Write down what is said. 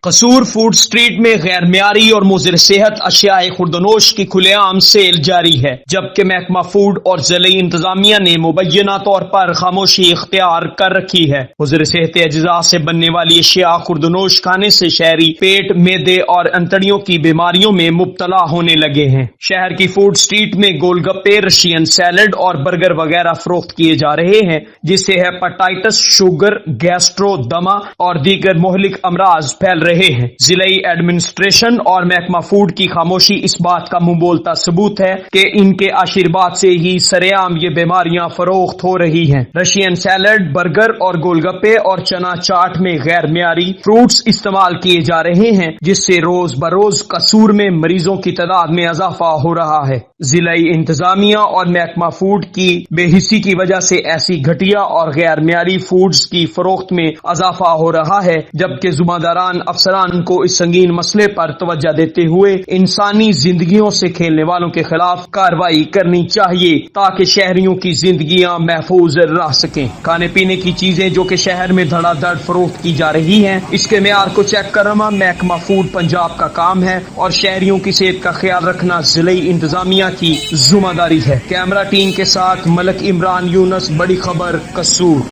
قصور food street میں غیر معیاری اور مضر صحت اشیاء خوردنوش کی کھلے عام سیل جاری ہے، جبکہ محکمہ فوڈ اور ضلعی انتظامیہ نے مبینہ طور پر خاموشی اختیار کر رکھی ہے۔ مضر صحت اجزاء سے بننے والی اشیاء خوردنوش کھانے سے شہری پیٹ، معدے اور انتڑیوں کی بیماریوں میں مبتلا ہونے لگے ہیں۔ شہر کی فوڈ سٹریٹ میں گول گپے، رشین سیلڈ اور برگر وغیرہ فروخت کیے جا رہے ہیں، جس سے ہیپاٹائٹس، شوگر، گیسٹرو، دمہ اور دیگر مہلک امراض پھیل رہے ہیں۔ ضلعی ایڈمنسٹریشن اور محکمہ فوڈ کی خاموشی اس بات کا منہ بولتا ثبوت ہے کہ ان کے آشرواد سے ہی سرے عام یہ بیماریاں فروخت ہو رہی ہیں۔ رشین سیلڈ، برگر اور گول گپے اور چنا چاٹ میں غیر معیاری فروٹس استعمال کیے جا رہے ہیں، جس سے روز بروز قصور میں مریضوں کی تعداد میں اضافہ ہو رہا ہے۔ ضلعی انتظامیہ اور محکمہ فوڈ کی بے حسی کی وجہ سے ایسی گھٹیا اور غیر معیاری فوڈز کی فروخت میں اضافہ ہو رہا ہے، جبکہ ذمہ داران افسران کو اس سنگین مسئلے پر توجہ دیتے ہوئے انسانی زندگیوں سے کھیلنے والوں کے خلاف کارروائی کرنی چاہیے تاکہ شہریوں کی زندگیاں محفوظ رہ سکیں۔ کھانے پینے کی چیزیں جو کہ شہر میں دھڑا دھڑ فروخت کی جا رہی ہیں، اس کے معیار کو چیک کرنا محکمہ فوڈ پنجاب کا کام ہے اور شہریوں کی صحت کا خیال رکھنا ضلعی انتظامیہ کی ذمہ داری ہے۔ کیمرہ ٹیم کے ساتھ ملک عمران یونس، بڑی خبر، قصور۔